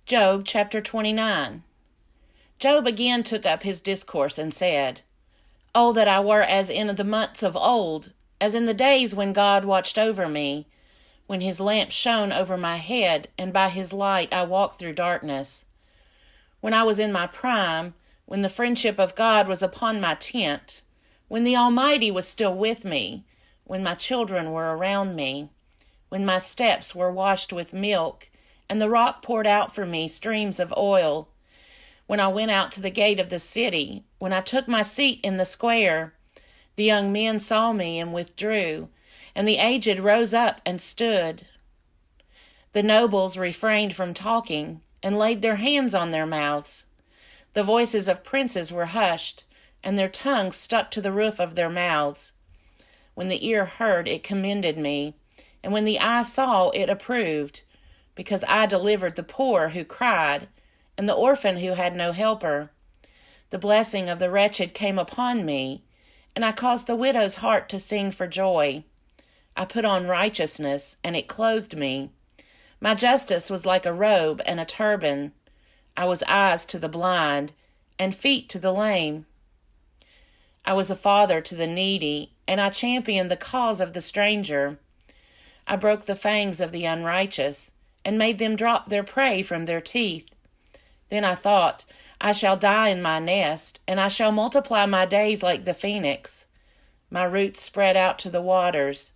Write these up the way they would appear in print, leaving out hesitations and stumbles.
Job chapter 29. Job again took up his discourse and said, "Oh, that I were as in the months of old, as in the days when God watched over me, when his lamp shone over my head, and by his light I walked through darkness. When I was in my prime, when the friendship of God was upon my tent, when the Almighty was still with me, when my children were around me, when my steps were washed with milk, and the rock poured out for me streams of oil, when I went out to the gate of the city, when I took my seat in the square, the young men saw me and withdrew, and the aged rose up and stood. The nobles refrained from talking and laid their hands on their mouths. The voices of princes were hushed, and their tongues stuck to the roof of their mouths. When the ear heard, it commended me, and when the eye saw, it approved, because I delivered the poor who cried, and the orphan who had no helper. The blessing of the wretched came upon me, and I caused the widow's heart to sing for joy. I put on righteousness, and it clothed me. My justice was like a robe and a turban. I was eyes to the blind, and feet to the lame. I was a father to the needy, and I championed the cause of the stranger. I broke the fangs of the unrighteous, and made them drop their prey from their teeth. Then I thought, I shall die in my nest, and I shall multiply my days like the phoenix. My roots spread out to the waters,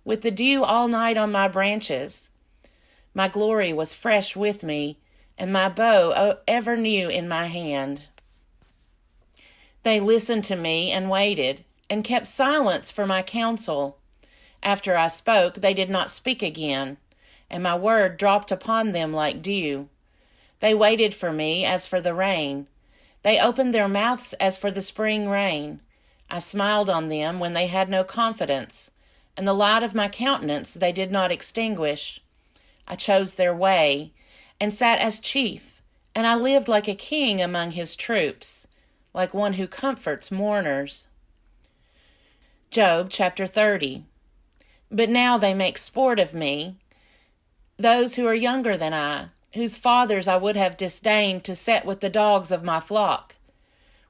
with the dew all night on my branches. My glory was fresh with me, and my bow ever new in my hand. They listened to me and waited, and kept silence for my counsel. After I spoke, they did not speak again, and my word dropped upon them like dew. They waited for me as for the rain. They opened their mouths as for the spring rain. I smiled on them when they had no confidence, and the light of my countenance they did not extinguish. I chose their way, and sat as chief, and I lived like a king among his troops, like one who comforts mourners. Job chapter 30. But now they make sport of me, those who are younger than I, whose fathers I would have disdained to set with the dogs of my flock.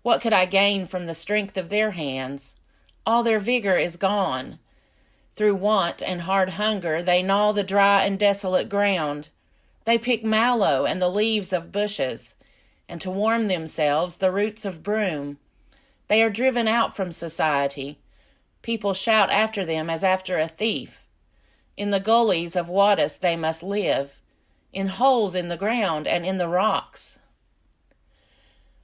What could I gain from the strength of their hands? All their vigor is gone. Through want and hard hunger they gnaw the dry and desolate ground. They pick mallow and the leaves of bushes, and to warm themselves the roots of broom. They are driven out from society. People shout after them as after a thief. In the gullies of Wadus they must live, in holes in the ground and in the rocks.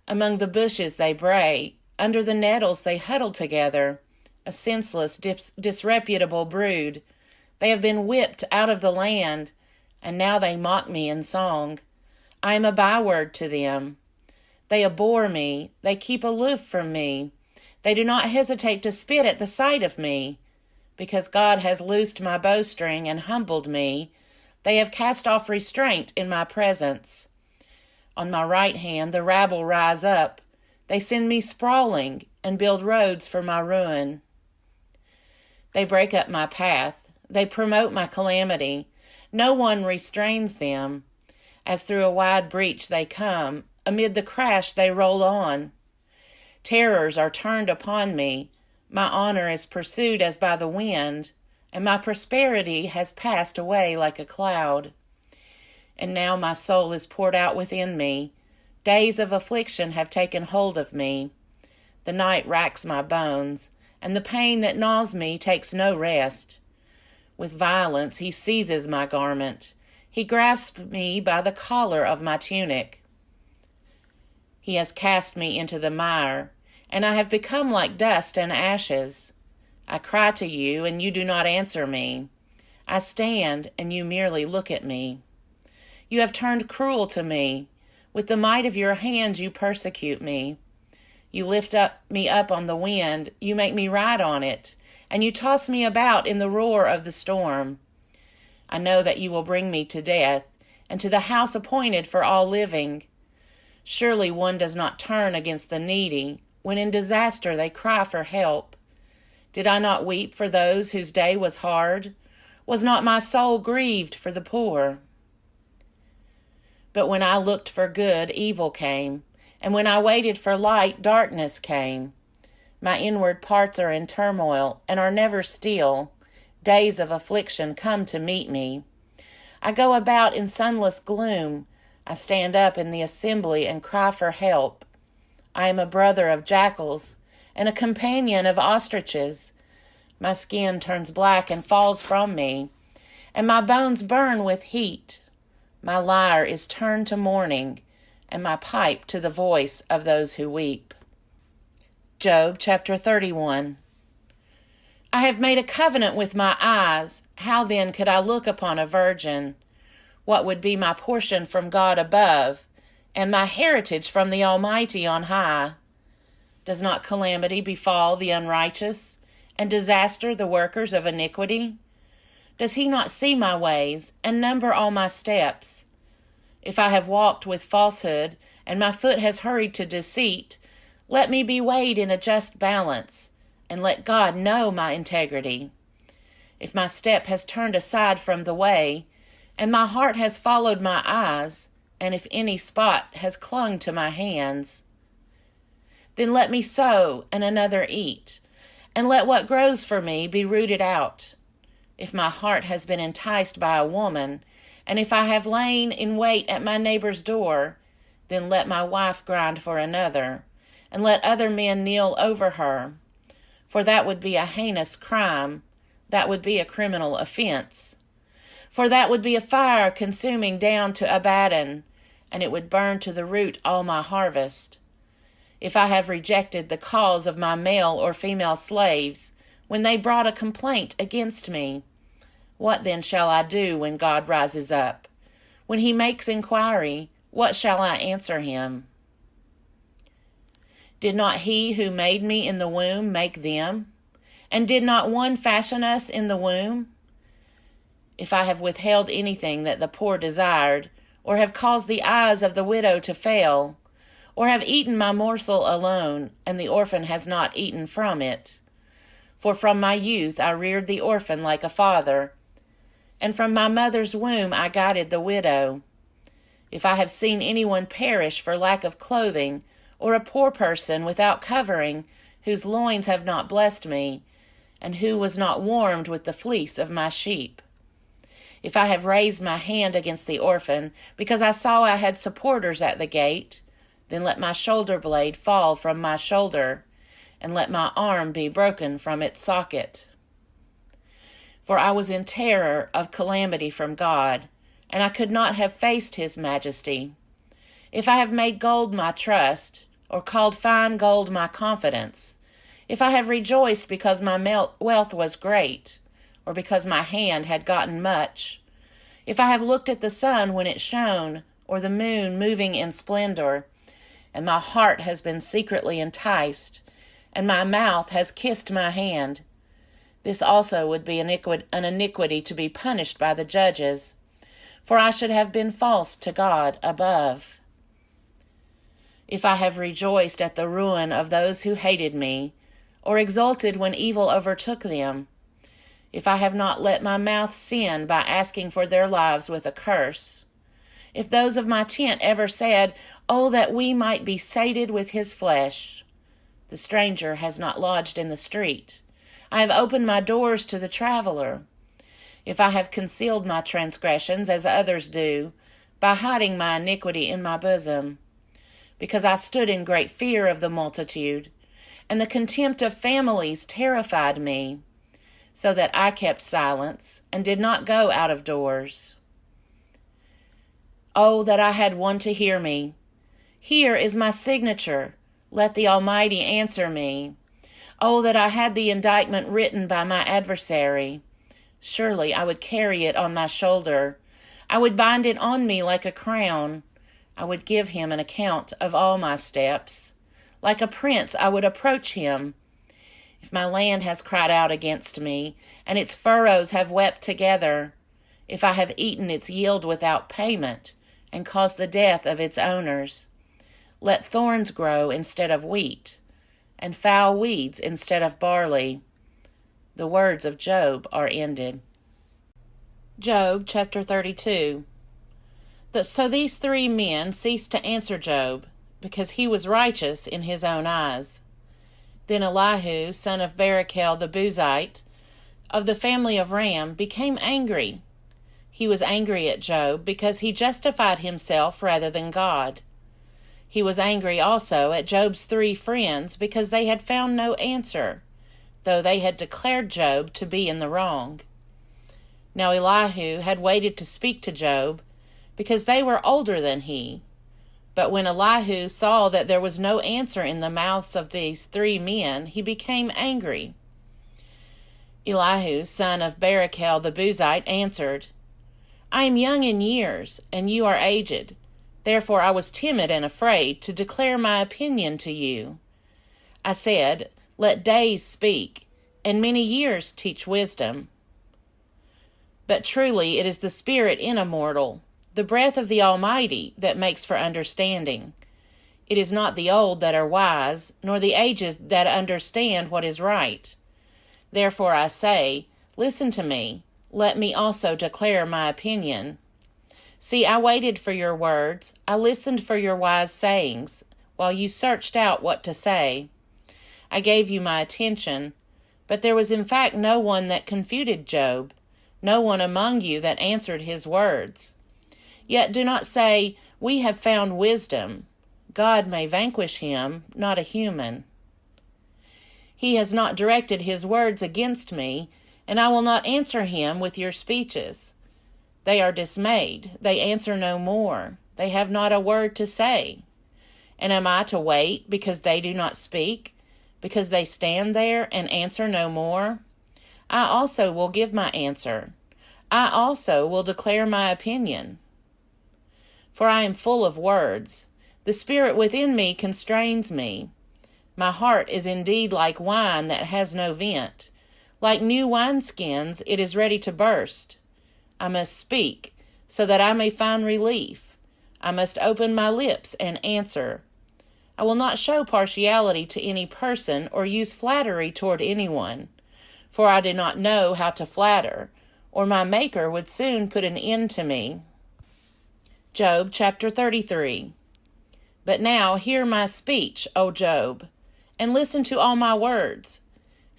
Among the bushes they bray, under the nettles they huddle together, a senseless, disreputable brood. They have been whipped out of the land, and now they mock me in song. I am a byword to them. They abhor me, they keep aloof from me. They do not hesitate to spit at the sight of me. Because God has loosed my bowstring and humbled me, they have cast off restraint in my presence. On my right hand the rabble rise up. They send me sprawling and build roads for my ruin. They break up my path. They promote my calamity. No one restrains them. As through a wide breach they come. Amid the crash they roll on. Terrors are turned upon me. My honor is pursued as by the wind, and my prosperity has passed away like a cloud. And now my soul is poured out within me. Days of affliction have taken hold of me. The night racks my bones, and the pain that gnaws me takes no rest. With violence he seizes my garment. He grasps me by the collar of my tunic. He has cast me into the mire, and I have become like dust and ashes. I cry to you, and you do not answer me. I stand, and you merely look at me. You have turned cruel to me. With the might of your hands you persecute me. You lift me up on the wind, you make me ride on it, and you toss me about in the roar of the storm. I know that you will bring me to death, and to the house appointed for all living. Surely one does not turn against the needy, when in disaster they cry for help. Did I not weep for those whose day was hard? Was not my soul grieved for the poor? But when I looked for good, evil came, and when I waited for light, darkness came. My inward parts are in turmoil and are never still. Days of affliction come to meet me. I go about in sunless gloom. I stand up in the assembly and cry for help. I am a brother of jackals and a companion of ostriches. My skin turns black and falls from me, and my bones burn with heat. My lyre is turned to mourning, and my pipe to the voice of those who weep. Job chapter 31. I have made a covenant with my eyes. How then could I look upon a virgin? What would be my portion from God above, and my heritage from the Almighty on high? Does not calamity befall the unrighteous, and disaster the workers of iniquity? Does he not see my ways, and number all my steps? If I have walked with falsehood, and my foot has hurried to deceit, let me be weighed in a just balance, and let God know my integrity. If my step has turned aside from the way, and my heart has followed my eyes, and if any spot has clung to my hands, then let me sow and another eat, and let what grows for me be rooted out. If my heart has been enticed by a woman, and if I have lain in wait at my neighbor's door, then let my wife grind for another, and let other men kneel over her. For that would be a heinous crime, that would be a criminal offense. For that would be a fire consuming down to Abaddon, and it would burn to the root all my harvest. If I have rejected the cause of my male or female slaves, when they brought a complaint against me, what then shall I do when God rises up? When he makes inquiry, what shall I answer him? Did not he who made me in the womb make them? And did not one fashion us in the womb? If I have withheld anything that the poor desired, or have caused the eyes of the widow to fail, or have eaten my morsel alone, and the orphan has not eaten from it. For from my youth I reared the orphan like a father, and from my mother's womb I guided the widow. If I have seen anyone perish for lack of clothing, or a poor person without covering, whose loins have not blessed me, and who was not warmed with the fleece of my sheep. If I have raised my hand against the orphan, because I saw I had supporters at the gate, then let my shoulder blade fall from my shoulder, and let my arm be broken from its socket. For I was in terror of calamity from God, and I could not have faced his majesty. If I have made gold my trust, or called fine gold my confidence, if I have rejoiced because my wealth was great, or because my hand had gotten much, if I have looked at the sun when it shone, or the moon moving in splendor, and my heart has been secretly enticed, and my mouth has kissed my hand, this also would be an iniquity to be punished by the judges, for I should have been false to God above. If I have rejoiced at the ruin of those who hated me, or exulted when evil overtook them, if I have not let my mouth sin by asking for their lives with a curse, if those of my tent ever said, "Oh, that we might be sated with his flesh," the stranger has not lodged in the street. I have opened my doors to the traveler. If I have concealed my transgressions as others do, by hiding my iniquity in my bosom, because I stood in great fear of the multitude, and the contempt of families terrified me, so that I kept silence and did not go out of doors. Oh, that I had one to hear me. Here is my signature. Let the Almighty answer me. Oh, that I had the indictment written by my adversary. Surely I would carry it on my shoulder. I would bind it on me like a crown. I would give him an account of all my steps. Like a prince I would approach him. If my land has cried out against me, and its furrows have wept together, if I have eaten its yield without payment, and caused the death of its owners, let thorns grow instead of wheat, and foul weeds instead of barley. The words of Job are ended. Job chapter 32. So these three men ceased to answer Job, because he was righteous in his own eyes. Then Elihu, son of Barachel the Buzite, of the family of Ram, became angry. He was angry at Job because he justified himself rather than God. He was angry also at Job's three friends because they had found no answer, though they had declared Job to be in the wrong. Now Elihu had waited to speak to Job because they were older than he. But when Elihu saw that there was no answer in the mouths of these three men, he became angry. Elihu, son of Barachel the Buzite, answered, I am young in years, and you are aged. Therefore I was timid and afraid to declare my opinion to you. I said, Let days speak, and many years teach wisdom. But truly it is the spirit in a mortal, the breath of the Almighty, that makes for understanding. It is not the old that are wise, nor the aged that understand what is right. Therefore I say, Listen to me, let me also declare my opinion. See, I waited for your words, I listened for your wise sayings, while you searched out what to say. I gave you my attention, but there was in fact no one that confuted Job, no one among you that answered his words. Yet do not say, We have found wisdom. God may vanquish him, not a human. He has not directed his words against me, and I will not answer him with your speeches. They are dismayed, they answer no more, they have not a word to say. And am I to wait because they do not speak, because they stand there and answer no more? I also will give my answer. I also will declare my opinion. For I am full of words. The spirit within me constrains me. My heart is indeed like wine that has no vent. Like new wineskins, it is ready to burst. I must speak, so that I may find relief. I must open my lips and answer. I will not show partiality to any person or use flattery toward anyone, for I do not know how to flatter, or my Maker would soon put an end to me. Job chapter 33. But now hear my speech, O Job, and listen to all my words.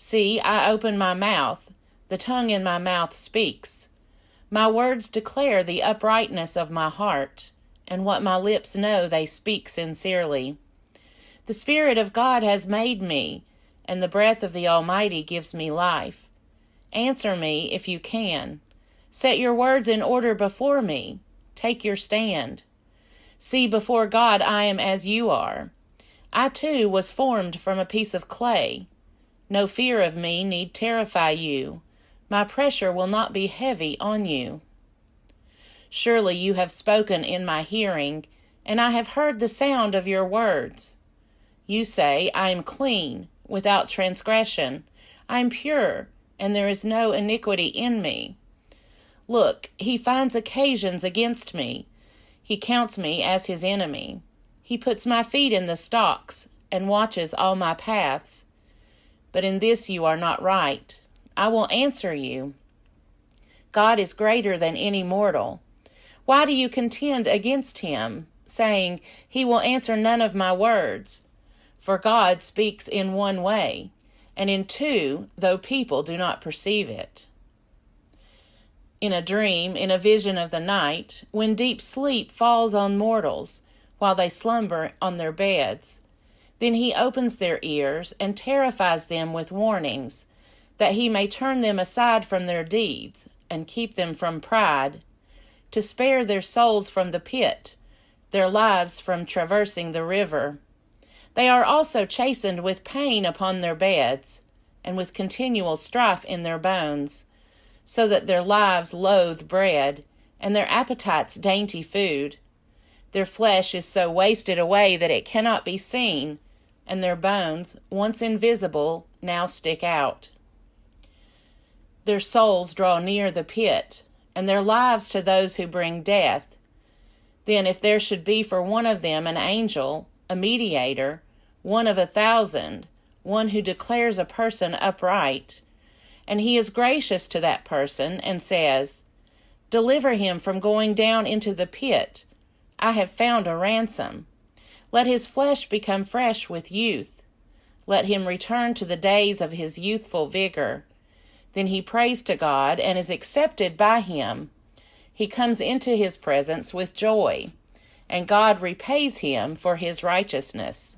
See, I open my mouth, the tongue in my mouth speaks. My words declare the uprightness of my heart, and what my lips know they speak sincerely. The Spirit of God has made me, and the breath of the Almighty gives me life. Answer me if you can. Set your words in order before me. Take your stand. See, before God I am as you are. I too was formed from a piece of clay. No fear of me need terrify you. My pressure will not be heavy on you. Surely you have spoken in my hearing, and I have heard the sound of your words. You say, I am clean, without transgression. I am pure, and there is no iniquity in me. Look, he finds occasions against me. He counts me as his enemy. He puts my feet in the stocks, and watches all my paths. But in this you are not right. I will answer you. God is greater than any mortal. Why do you contend against him, saying, He will answer none of my words? For God speaks in one way, and in two, though people do not perceive it. In a dream, in a vision of the night, when deep sleep falls on mortals, while they slumber on their beds, then he opens their ears and terrifies them with warnings, that he may turn them aside from their deeds, and keep them from pride, to spare their souls from the pit, their lives from traversing the river. They are also chastened with pain upon their beds, and with continual strife in their bones, so that their lives loathe bread, and their appetites dainty food. Their flesh is so wasted away that it cannot be seen, and their bones, once invisible, now stick out. Their souls draw near the pit, and their lives to those who bring death. Then if there should be for one of them an angel, a mediator, one of 1,000, one who declares a person upright, and he is gracious to that person and says, Deliver him from going down into the pit. I have found a ransom. Let his flesh become fresh with youth. Let him return to the days of his youthful vigor. Then he prays to God and is accepted by him. He comes into his presence with joy, and God repays him for his righteousness.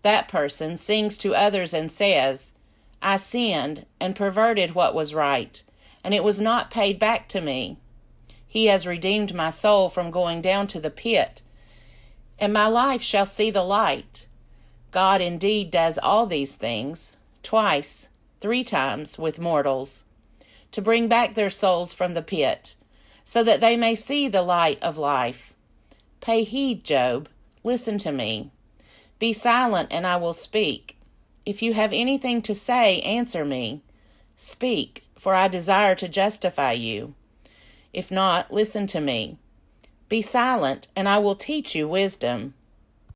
That person sings to others and says, I sinned and perverted what was right, and it was not paid back to me. He has redeemed my soul from going down to the pit, and my life shall see the light. God indeed does all these things, twice, 3 times with mortals, to bring back their souls from the pit, so that they may see the light of life. Pay heed, Job. Listen to me. Be silent, and I will speak. If you have anything to say, answer me. Speak, for I desire to justify you. If not, listen to me. Be silent, and I will teach you wisdom.